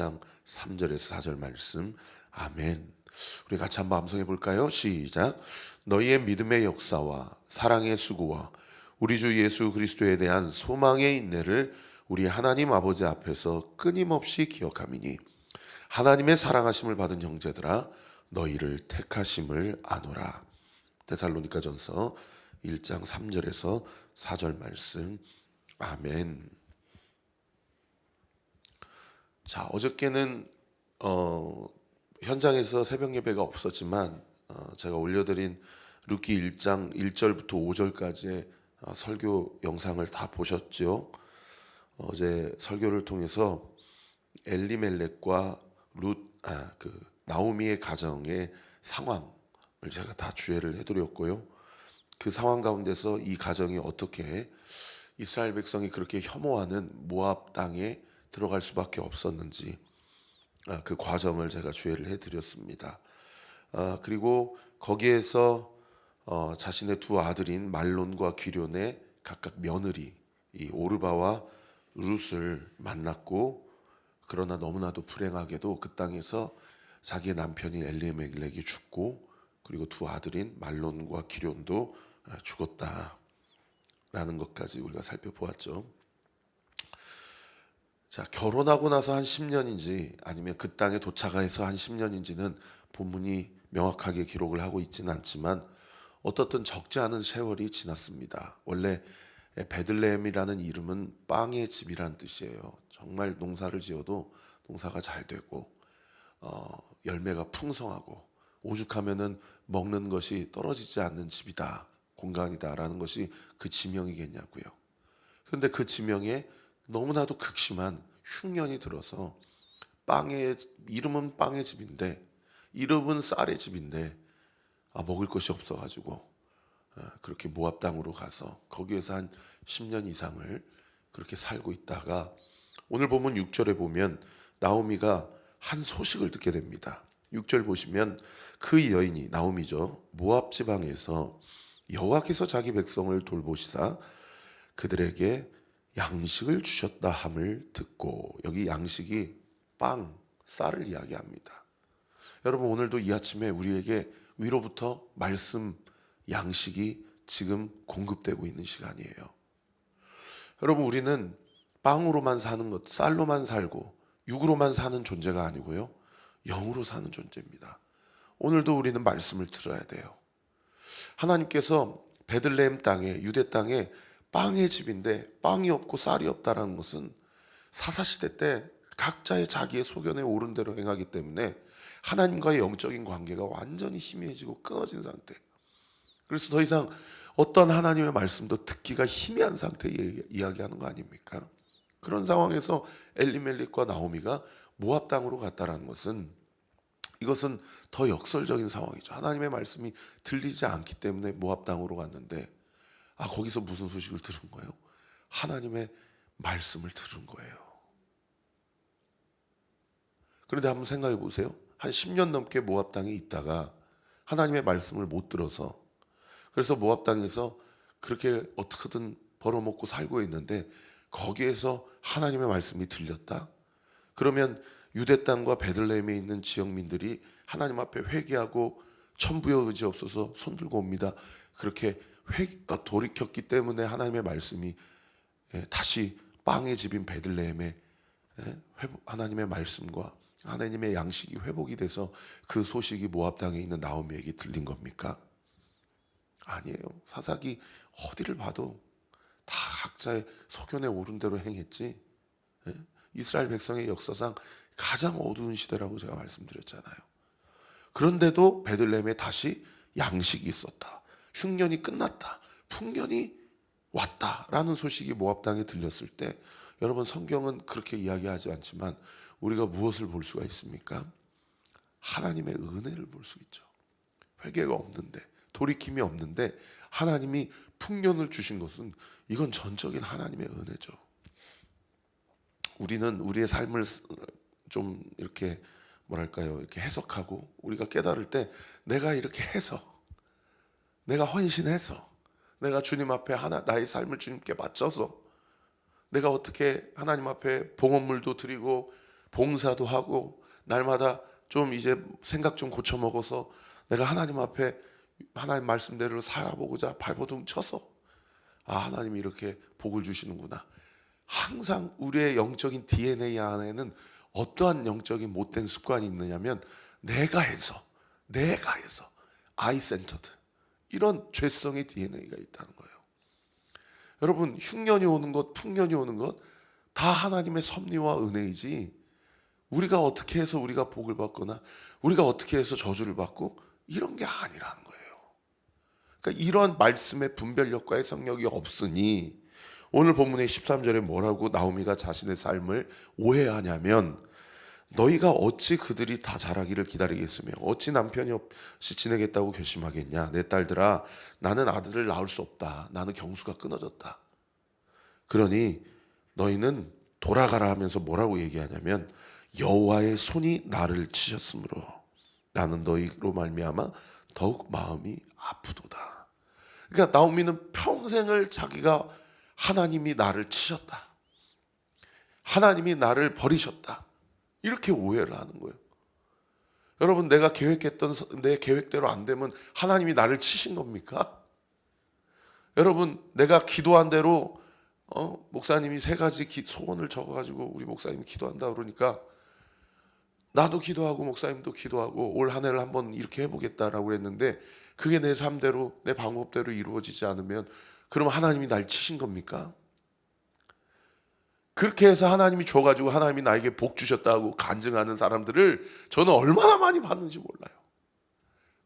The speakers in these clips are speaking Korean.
1장 3절에서 4절 말씀. 아멘. 우리 같이 한번 암송해 볼까요? 시작. 너희의 믿음의 역사와 사랑의 수고와 우리 주 예수 그리스도에 대한 소망의 인내를 우리 하나님 아버지 앞에서 끊임없이 기억하미니 하나님의 사랑하심을 받은 형제들아 너희를 택하심을 아노라. 데살로니가전서 1장 3절에서 4절 말씀. 아멘. 자, 어저께는 현장에서 새벽 예배가 없었지만 제가 올려드린 룻기 1장 1절부터 5절까지의 설교 영상을 다 보셨죠? 어제 설교를 통해서 엘리멜렉과 나오미의 가정의 상황을 제가 다 주례를 해드렸고요. 그 상황 가운데서 이 가정이 어떻게 이스라엘 백성이 그렇게 혐오하는 모압 땅에 들어갈 수밖에 없었는지 그 과정을 제가 주례를 해드렸습니다. 그리고 거기에서 자신의 두 아들인 말론과 기럐의 각각 며느리 이 오르바와 룻을 만났고, 그러나 너무나도 불행하게도 그 땅에서 자기의 남편인 엘리멜렉이 죽고 그리고 두 아들인 말론과 기럐도 죽었다라는 것까지 우리가 살펴보았죠. 자, 결혼하고 나서 한 10년인지 아니면 그 땅에 도착해서 한 10년인지는 본문이 명확하게 기록을 하고 있지는 않지만 어떻든 적지 않은 세월이 지났습니다. 원래 베들레헴이라는 이름은 빵의 집이란 뜻이에요. 정말 농사를 지어도 농사가 잘 되고 열매가 풍성하고 오죽하면은 먹는 것이 떨어지지 않는 집이다, 공간이다라는 것이 그 지명이겠냐고요. 그런데 그 지명에 너무나도 극심한 흉년이 들어서 이름은 빵의 집인데 이름은 쌀의 집인데 먹을 것이 없어가지고 그렇게 모압 땅으로 가서 거기에서 한 10년 이상을 그렇게 살고 있다가 오늘 보면 6절에 보면 나오미가 한 소식을 듣게 됩니다. 6절 보시면 그 여인이 나오미죠. 모압 지방에서 여호와께서 자기 백성을 돌보시사 그들에게 양식을 주셨다 함을 듣고, 여기 양식이 빵, 쌀을 이야기합니다. 여러분, 오늘도 이 아침에 우리에게 위로부터 말씀, 양식이 지금 공급되고 있는 시간이에요. 여러분, 우리는 빵으로만 사는 것, 쌀로만 살고 육으로만 사는 존재가 아니고요, 영으로 사는 존재입니다. 오늘도 우리는 말씀을 들어야 돼요. 하나님께서 베들레헴 땅에, 유대 땅에 빵의 집인데 빵이 없고 쌀이 없다라는 것은 사사시대 때 각자의 자기의 소견에 옳은 대로 행하기 때문에 하나님과의 영적인 관계가 완전히 희미해지고 끊어진 상태. 그래서 더 이상 어떤 하나님의 말씀도 듣기가 희미한 상태에 이야기하는 거 아닙니까? 그런 상황에서 엘리멜렉과 나오미가 모압 땅으로 갔다라는 것은, 이것은 더 역설적인 상황이죠. 하나님의 말씀이 들리지 않기 때문에 모압 땅으로 갔는데 거기서 무슨 소식을 들은 거예요? 하나님의 말씀을 들은 거예요. 그런데 한번 생각해 보세요. 한 10년 넘게 모압 땅에 있다가 하나님의 말씀을 못 들어서, 그래서 모압 땅에서 그렇게 어떻게든 벌어먹고 살고 있는데 거기에서 하나님의 말씀이 들렸다? 그러면 유대 땅과 베들레헴에 있는 지역민들이 하나님 앞에 회개하고 천부여 의지 없어서 손들고 옵니다. 그렇게 돌이켰기 때문에 하나님의 말씀이 다시 빵의 집인 베들레헴에 하나님의 말씀과 하나님의 양식이 회복이 돼서 그 소식이 모압 땅에 있는 나오미에게 들린 겁니까? 아니에요. 사사기 어디를 봐도 다 각자의 소견에 옳은 대로 행했지. 이스라엘 백성의 역사상 가장 어두운 시대라고 제가 말씀드렸잖아요. 그런데도 베들레헴에 다시 양식이 있었다. 흉년이 끝났다. 풍년이 왔다라는 소식이 모압 땅에 들렸을 때, 여러분, 성경은 그렇게 이야기하지 않지만 우리가 무엇을 볼 수가 있습니까? 하나님의 은혜를 볼 수 있죠. 회개가 없는데, 돌이킴이 없는데 하나님이 풍년을 주신 것은 이건 전적인 하나님의 은혜죠. 우리는 우리의 삶을 좀 이렇게 이렇게 해석하고 우리가 깨달을 때 내가 이렇게 해서, 내가 헌신해서, 내가 주님 앞에 나의 삶을 주님께 바쳐서, 내가 어떻게 하나님 앞에 봉헌물도 드리고 봉사도 하고 날마다 좀 이제 생각 좀 고쳐 먹어서 내가 하나님 앞에 하나님 말씀대로 살아보고자 발버둥 쳐서 하나님이 이렇게 복을 주시는구나. 항상 우리의 영적인 DNA 안에는 어떠한 영적인 못된 습관이 있느냐면 내가 해서 아이 센터드 이런 죄성의 DNA가 있다는 거예요. 여러분, 흉년이 오는 것, 풍년이 오는 것 다 하나님의 섭리와 은혜이지 우리가 어떻게 해서 우리가 복을 받거나 우리가 어떻게 해서 저주를 받고 이런 게 아니라는 거예요. 그러니까 이런 말씀의 분별력과 해석력이 없으니 오늘 본문의 13절에 뭐라고 나오미가 자신의 삶을 오해하냐면 너희가 어찌 그들이 다 자라기를 기다리겠으며 어찌 남편이 없이 지내겠다고 결심하겠냐. 내 딸들아, 나는 아들을 낳을 수 없다. 나는 경수가 끊어졌다. 그러니 너희는 돌아가라 하면서 뭐라고 얘기하냐면 여호와의 손이 나를 치셨으므로 나는 너희로 말미암아 더욱 마음이 아프도다. 그러니까 나오미는 평생을 자기가 하나님이 나를 치셨다, 하나님이 나를 버리셨다, 이렇게 오해를 하는 거예요. 여러분, 내가 계획했던 내 계획대로 안 되면 하나님이 나를 치신 겁니까? 여러분, 내가 기도한 대로 목사님이 3가지 소원을 적어가지고 우리 목사님이 기도한다 그러니까 나도 기도하고 목사님도 기도하고 올 한 해를 한번 이렇게 해보겠다라고 그랬는데 그게 내 삶대로 내 방법대로 이루어지지 않으면 그럼 하나님이 날 치신 겁니까? 그렇게 해서 하나님이 줘가지고 하나님이 나에게 복 주셨다고 간증하는 사람들을 저는 얼마나 많이 봤는지 몰라요.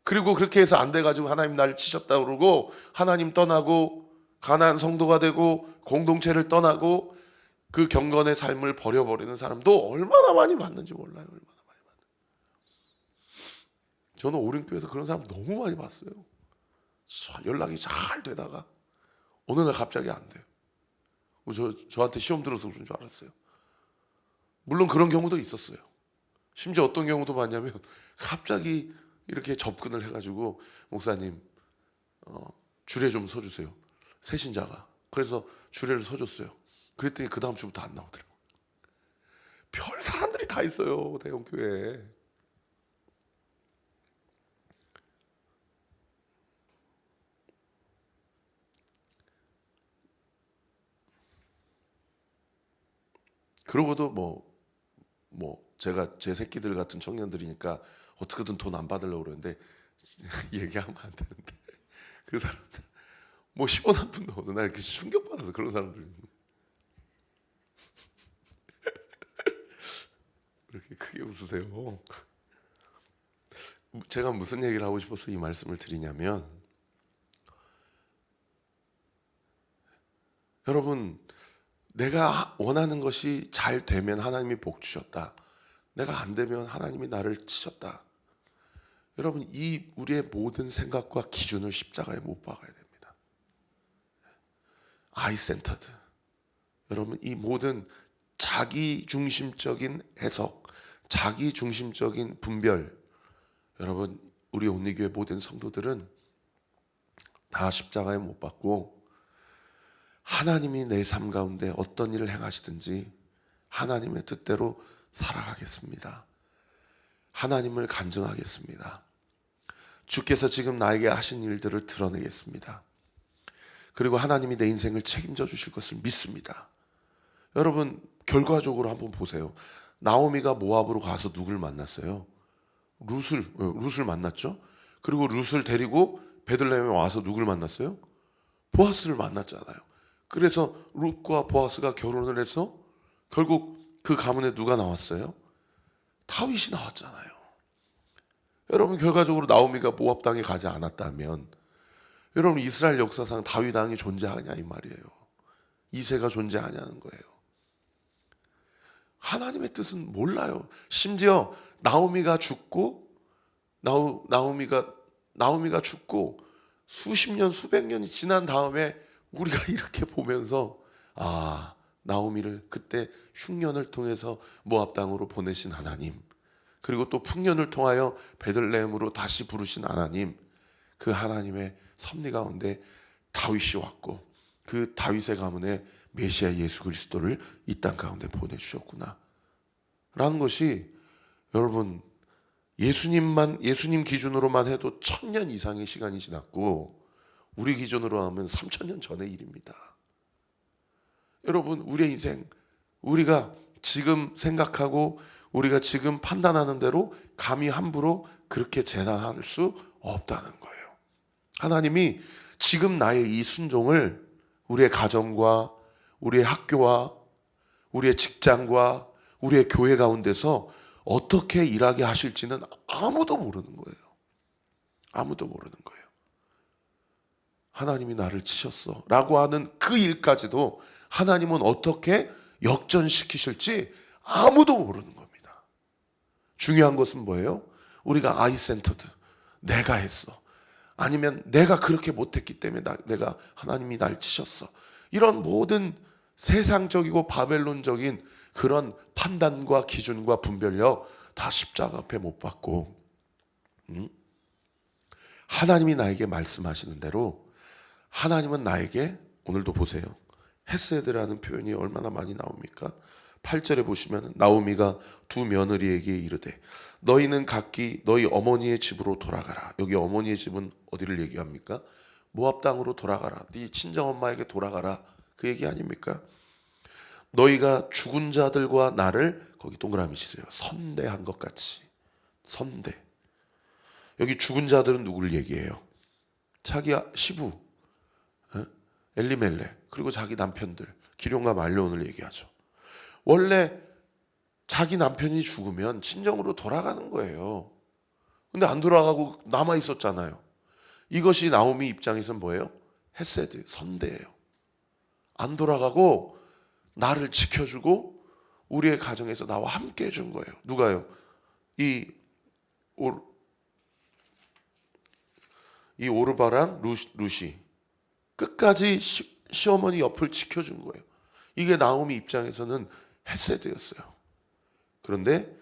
그리고 그렇게 해서 안 돼가지고 하나님 나를 치셨다고 그러고 하나님 떠나고 가난한 성도가 되고 공동체를 떠나고 그 경건의 삶을 버려버리는 사람도 얼마나 많이 봤는지 몰라요. 얼마나 많이 봤는지. 저는 오륜교에서 그런 사람 너무 많이 봤어요. 연락이 잘 되다가 어느 날 갑자기 안 돼요. 저한테 시험 들어서 그런 줄 알았어요. 물론 그런 경우도 있었어요. 심지어 어떤 경우도 봤냐면 갑자기 이렇게 접근을 해가지고 목사님 주례 좀 서주세요. 새신자가. 그래서 주례를 서줬어요. 그랬더니 그 다음 주부터 안 나오더라고요. 별 사람들이 다 있어요, 대형교회에. 그러고도 제가 제 새끼들 같은 청년들이니까 어떻게든 돈 안 받으려고 그러는데 얘기하면 안 되는데 그 사람들 10원 한 푼도 없어. 나 이렇게 충격받아서 그런 사람들 이렇게 크게 웃으세요. 제가 무슨 얘기를 하고 싶어서 이 말씀을 드리냐면 여러분, 내가 원하는 것이 잘 되면 하나님이 복 주셨다. 내가 안 되면 하나님이 나를 치셨다. 여러분, 이 우리의 모든 생각과 기준을 십자가에 못 박아야 됩니다. 아이센터드. 여러분, 이 모든 자기 중심적인 해석, 자기 중심적인 분별, 여러분, 우리 온리교회 모든 성도들은 다 십자가에 못 박고 하나님이 내 삶 가운데 어떤 일을 행하시든지 하나님의 뜻대로 살아가겠습니다. 하나님을 간증하겠습니다. 주께서 지금 나에게 하신 일들을 드러내겠습니다. 그리고 하나님이 내 인생을 책임져 주실 것을 믿습니다. 여러분, 결과적으로 한번 보세요. 나오미가 모압으로 가서 누굴 만났어요? 룻을 만났죠. 그리고 룻을 데리고 베들레헴에 와서 누굴 만났어요? 보아스를 만났잖아요. 그래서 룻과 보아스가 결혼을 해서 결국 그 가문에 누가 나왔어요? 다윗이 나왔잖아요. 여러분, 결과적으로 나오미가 모압 땅에 가지 않았다면 여러분, 이스라엘 역사상 다윗 왕이 존재하냐 이 말이에요. 이세가 존재하냐는 거예요. 하나님의 뜻은 몰라요. 심지어 나오미가 죽고 수십 년 수백 년이 지난 다음에 우리가 이렇게 보면서 나오미를 그때 흉년을 통해서 모압 땅으로 보내신 하나님, 그리고 또 풍년을 통하여 베들레헴으로 다시 부르신 하나님, 그 하나님의 섭리 가운데 다윗이 왔고 그 다윗의 가문에 메시아 예수 그리스도를 이 땅 가운데 보내주셨구나. 라는 것이 여러분 예수님 기준으로만 해도 1000년 이상의 시간이 지났고 우리 기준으로 하면 3000년 전의 일입니다. 여러분 우리의 인생 우리가 지금 생각하고 우리가 지금 판단하는 대로 감히 함부로 그렇게 재단할 수 없다는 거예요. 하나님이 지금 나의 이 순종을 우리의 가정과 우리의 학교와 우리의 직장과 우리의 교회 가운데서 어떻게 일하게 하실지는 아무도 모르는 거예요. 아무도 모르는 거예요. 하나님이 나를 치셨어 라고 하는 그 일까지도 하나님은 어떻게 역전시키실지 아무도 모르는 겁니다. 중요한 것은 뭐예요? 우리가 아이센터드, 내가 했어, 아니면 내가 그렇게 못했기 때문에 내가 하나님이 날 치셨어, 이런 모든 세상적이고 바벨론적인 그런 판단과 기준과 분별력 다 십자가 앞에 못 박고 하나님이 나에게 말씀하시는 대로 하나님은 나에게 오늘도 보세요. 헤세드라는 표현이 얼마나 많이 나옵니까? 8절에 보시면 나오미가 두 며느리에게 이르되 너희는 각기 너희 어머니의 집으로 돌아가라. 여기 어머니의 집은 어디를 얘기합니까? 모압 땅으로 돌아가라. 네 친정엄마에게 돌아가라. 그 얘기 아닙니까? 너희가 죽은 자들과 나를, 거기 동그라미 치세요, 선대한 것 같이. 선대. 여기 죽은 자들은 누구를 얘기해요? 자기 시부 엘리멜렉, 그리고 자기 남편들 기럯과 말론을 얘기하죠. 원래 자기 남편이 죽으면 친정으로 돌아가는 거예요. 근데 안 돌아가고 남아 있었잖아요. 이것이 나오미 입장에서는 뭐예요? 헤세드, 선대예요. 안 돌아가고 나를 지켜주고 우리의 가정에서 나와 함께 해준 거예요. 누가요? 이 오르바랑 루시 끝까지 시어머니 옆을 지켜준 거예요. 이게 나오미 입장에서는 헤세드였어요. 그런데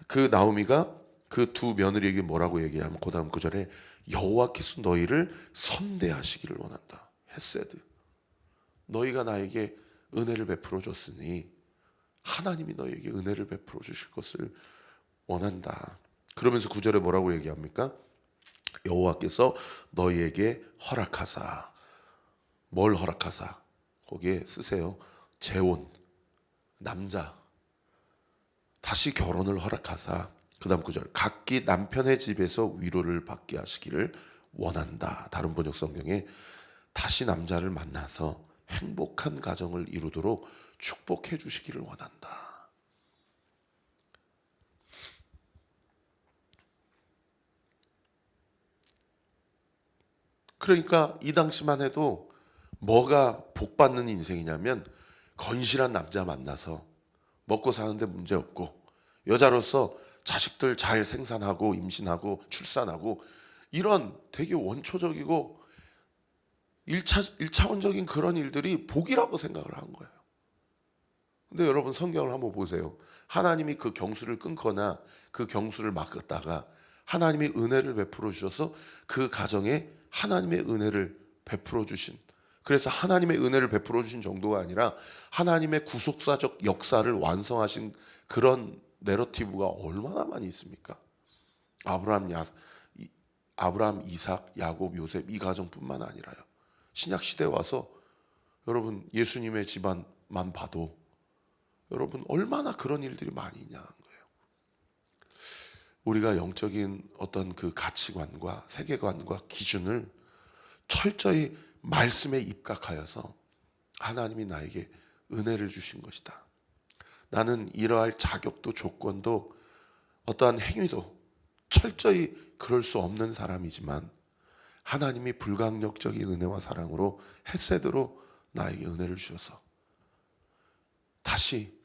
그 나오미가 그 두 며느리에게 뭐라고 얘기하면 그 다음 구절에 여호와께서 너희를 선대하시기를 원한다. 헤세드. 너희가 나에게 은혜를 베풀어 줬으니 하나님이 너희에게 은혜를 베풀어 주실 것을 원한다. 그러면서 구절에 뭐라고 얘기합니까? 여호와께서 너희에게 허락하사. 뭘 허락하사? 거기에 쓰세요. 재혼, 남자, 다시 결혼을 허락하사. 그 다음 구절, 각기 남편의 집에서 위로를 받게 하시기를 원한다. 다른 번역 성경에 다시 남자를 만나서 행복한 가정을 이루도록 축복해 주시기를 원한다. 그러니까 이 당시만 해도 뭐가 복받는 인생이냐면 건실한 남자 만나서 먹고 사는데 문제 없고 여자로서 자식들 잘 생산하고 임신하고 출산하고 이런 되게 원초적이고 1차원적인 그런 일들이 복이라고 생각을 한 거예요. 근데 여러분 성경을 한번 보세요. 하나님이 그 경수를 끊거나 그 경수를 막았다가 하나님이 은혜를 베풀어 주셔서 그 가정에 하나님의 은혜를 베풀어 주신, 그래서 하나님의 은혜를 베풀어 주신 정도가 아니라 하나님의 구속사적 역사를 완성하신 그런 내러티브가 얼마나 많이 있습니까? 아브라함, 이삭, 야곱, 요셉 이 가정뿐만 아니라요. 신약 시대에 와서 여러분 예수님의 집안만 봐도 여러분 얼마나 그런 일들이 많이 있냐는 거예요. 우리가 영적인 어떤 그 가치관과 세계관과 기준을 철저히 말씀에 입각하여서 하나님이 나에게 은혜를 주신 것이다. 나는 이러할 자격도 조건도 어떠한 행위도 철저히 그럴 수 없는 사람이지만 하나님이 불강력적인 은혜와 사랑으로 헤세드로 나에게 은혜를 주셔서 다시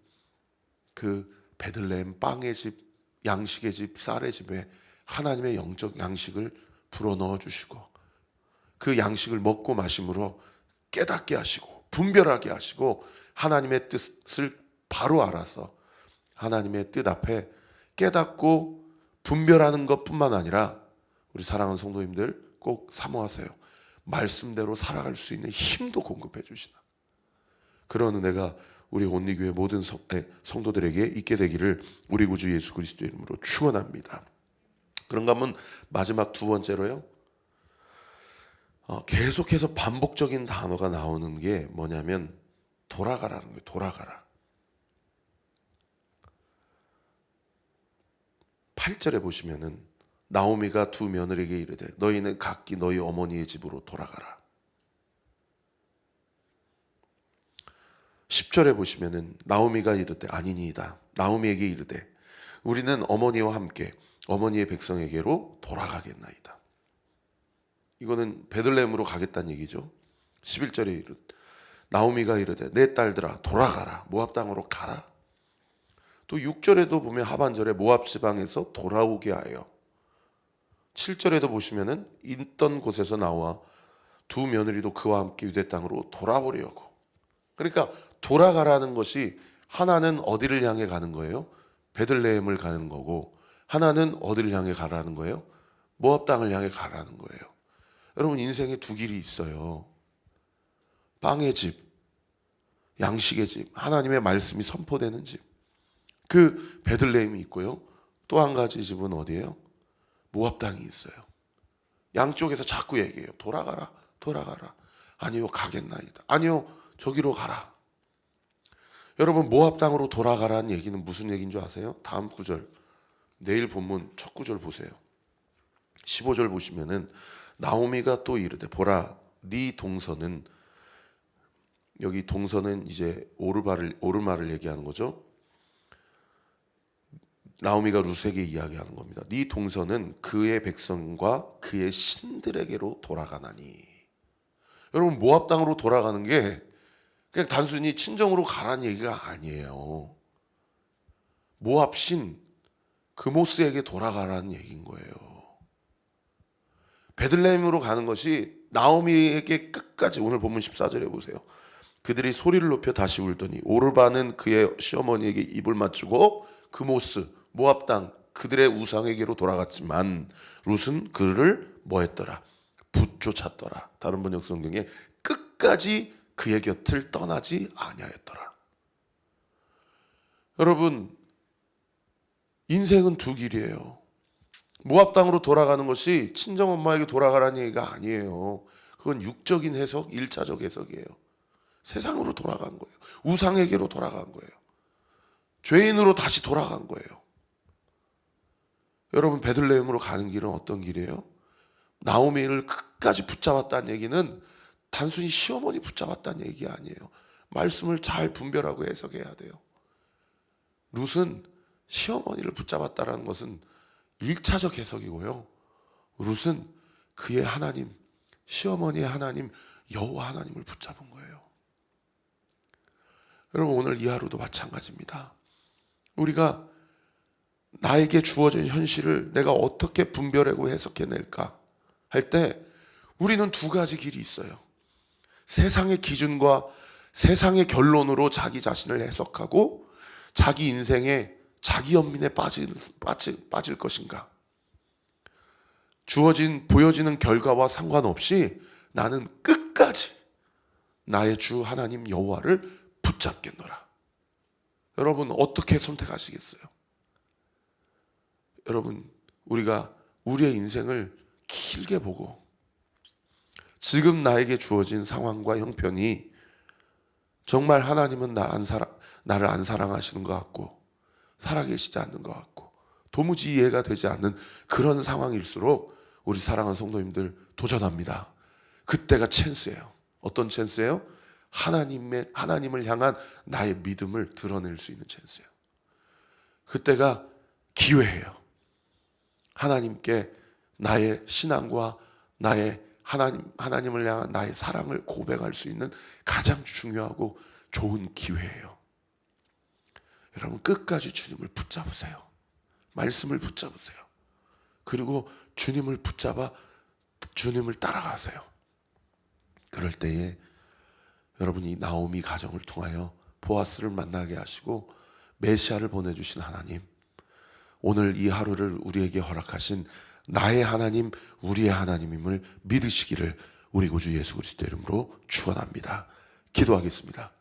그 베들레헴 빵의 집, 양식의 집, 쌀의 집에 하나님의 영적 양식을 불어넣어 주시고 그 양식을 먹고 마심으로 깨닫게 하시고 분별하게 하시고 하나님의 뜻을 바로 알아서 하나님의 뜻 앞에 깨닫고 분별하는 것뿐만 아니라 우리 사랑하는 성도님들 꼭 사모하세요. 말씀대로 살아갈 수 있는 힘도 공급해 주시나. 그런 은혜가 우리 온리교회 모든 성도들에게 있게 되기를 우리 구주 예수 그리스도의 이름으로 축원합니다. 그런가 하면 마지막 두 번째로요. 계속해서 반복적인 단어가 나오는 게 뭐냐면 돌아가라는 거예요. 돌아가라. 8절에 보시면은 나오미가 두 며느리에게 이르되 너희는 각기 너희 어머니의 집으로 돌아가라. 10절에 보시면은 나오미가 이르되 아니니이다. 나오미에게 이르되 우리는 어머니와 함께 어머니의 백성에게로 돌아가겠나이다. 이거는 베들레헴으로 가겠다는 얘기죠. 11절에 이르되 나오미가 이르되 내 딸들아 돌아가라. 모압 땅으로 가라. 또 6절에도 보면 하반절에 모압 지방에서 돌아오게 하여 7절에도 보시면은 있던 곳에서 나와 두 며느리도 그와 함께 유대 땅으로 돌아오려고. 그러니까 돌아가라는 것이 하나는 어디를 향해 가는 거예요? 베들레헴을 가는 거고 하나는 어디를 향해 가라는 거예요? 모압 땅을 향해 가라는 거예요. 여러분 인생에 두 길이 있어요. 빵의 집, 양식의 집, 하나님의 말씀이 선포되는 집. 그 베들레헴이 있고요. 또 한 가지 집은 어디예요? 모압 땅이 있어요. 양쪽에서 자꾸 얘기해요. 돌아가라, 돌아가라. 아니요, 가겠나이다. 아니요, 저기로 가라. 여러분 모압 땅으로 돌아가라는 얘기는 무슨 얘기인 줄 아세요? 다음 구절, 내일 본문 첫 구절 보세요. 15절 보시면은 나오미가 또 이르되 보라, 네 동서는, 여기 동서는 이제 오르마를 얘기하는 거죠. 나오미가 룻에게 이야기하는 겁니다. 네 동서는 그의 백성과 그의 신들에게로 돌아가나니. 여러분 모압 땅으로 돌아가는 게 그냥 단순히 친정으로 가라는 얘기가 아니에요. 모압 신 그모스에게 돌아가라는 얘기인 거예요. 베들레헴으로 가는 것이 나오미에게 끝까지, 오늘 본문 14절에 보세요. 그들이 소리를 높여 다시 울더니 오르바는 그의 시어머니에게 입을 맞추고 그모스 모압 땅 그들의 우상에게로 돌아갔지만 룻은 그를 뭐했더라? 붙쫓았더라. 다른 번역 성경에 끝까지 그의 곁을 떠나지 아니하였더라. 여러분 인생은 두 길이에요. 모압 땅으로 돌아가는 것이 친정엄마에게 돌아가라는 얘기가 아니에요. 그건 육적인 해석, 1차적 해석이에요. 세상으로 돌아간 거예요. 우상에게로 돌아간 거예요. 죄인으로 다시 돌아간 거예요. 여러분 베들레헴으로 가는 길은 어떤 길이에요? 나오미를 끝까지 붙잡았다는 얘기는 단순히 시어머니 붙잡았다는 얘기 아니에요. 말씀을 잘 분별하고 해석해야 돼요. 룻은 시어머니를 붙잡았다는 것은 1차적 해석이고요. 룻은 그의 하나님, 시어머니의 하나님, 여호와 하나님을 붙잡은 거예요. 여러분 오늘 이 하루도 마찬가지입니다. 우리가 나에게 주어진 현실을 내가 어떻게 분별하고 해석해낼까 할 때 우리는 두 가지 길이 있어요. 세상의 기준과 세상의 결론으로 자기 자신을 해석하고 자기 인생에 자기 연민에 빠질 것인가. 보여지는 결과와 상관없이 나는 끝까지 나의 주 하나님 여호와를 붙잡겠노라. 여러분 어떻게 선택하시겠어요? 여러분 우리가 우리의 인생을 길게 보고 지금 나에게 주어진 상황과 형편이 정말 하나님은 나를 안 사랑하시는 것 같고 살아계시지 않는 것 같고 도무지 이해가 되지 않는 그런 상황일수록 우리 사랑하는 성도님들 도전합니다. 그때가 찬스예요. 어떤 찬스예요? 하나님을 향한 나의 믿음을 드러낼 수 있는 찬스예요. 그때가 기회예요. 하나님께 나의 신앙과 나의 하나님을 향한 나의 사랑을 고백할 수 있는 가장 중요하고 좋은 기회예요. 여러분 끝까지 주님을 붙잡으세요. 말씀을 붙잡으세요. 그리고 주님을 붙잡아 주님을 따라가세요. 그럴 때에 여러분이 나오미 가정을 통하여 보아스를 만나게 하시고 메시아를 보내주신 하나님, 오늘 이 하루를 우리에게 허락하신 나의 하나님, 우리의 하나님임을 믿으시기를 우리 구주 예수 그리스도 이름으로 축원합니다. 기도하겠습니다.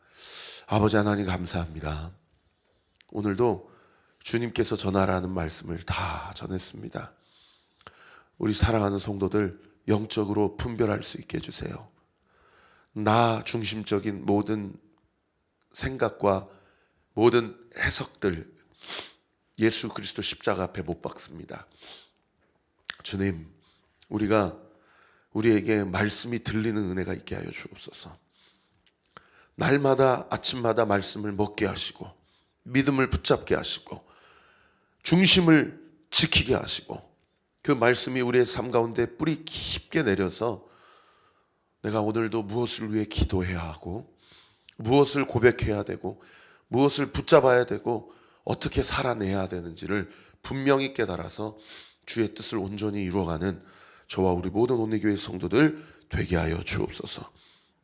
아버지 하나님 감사합니다. 오늘도 주님께서 전하라는 말씀을 다 전했습니다. 우리 사랑하는 성도들 영적으로 분별할 수 있게 해주세요. 나 중심적인 모든 생각과 모든 해석들 예수 그리스도 십자가 앞에 못 박습니다. 주님, 우리에게 말씀이 들리는 은혜가 있게 하여 주옵소서. 날마다 아침마다 말씀을 먹게 하시고 믿음을 붙잡게 하시고 중심을 지키게 하시고 그 말씀이 우리의 삶 가운데 뿌리 깊게 내려서 내가 오늘도 무엇을 위해 기도해야 하고 무엇을 고백해야 되고 무엇을 붙잡아야 되고 어떻게 살아내야 되는지를 분명히 깨달아서 주의 뜻을 온전히 이루어가는 저와 우리 모든 온리교회 성도들 되게 하여 주옵소서.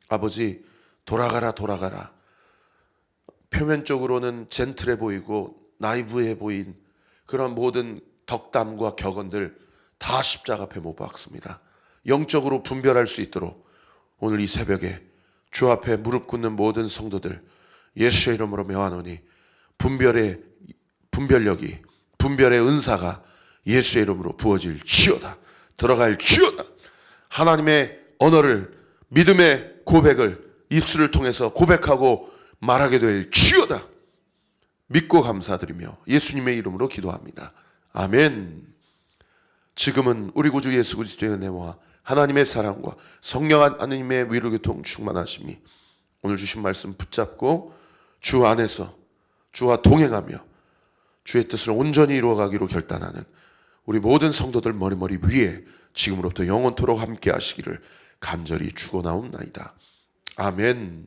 아버지, 돌아가라 돌아가라. 표면적으로는 젠틀해 보이고 나이브해 보인 그런 모든 덕담과 격언들 다 십자가 앞에 못 박습니다. 영적으로 분별할 수 있도록 오늘 이 새벽에 주 앞에 무릎 꿇는 모든 성도들 예수의 이름으로 명하노니 분별력이 분별의 은사가 예수의 이름으로 부어질 지어다. 들어갈 지어다. 하나님의 언어를 믿음의 고백을 입술을 통해서 고백하고 말하게 될 지어다. 믿고 감사드리며 예수님의 이름으로 기도합니다. 아멘. 지금은 우리 구주 예수 그리스도의 은혜와 하나님의 사랑과 성령 하나님의 위로교통 충만하심이 오늘 주신 말씀 붙잡고 주 안에서 주와 동행하며 주의 뜻을 온전히 이루어가기로 결단하는 우리 모든 성도들 머리 위에 지금으로부터 영원토록 함께 하시기를 간절히 축원하옵나이다. 아멘.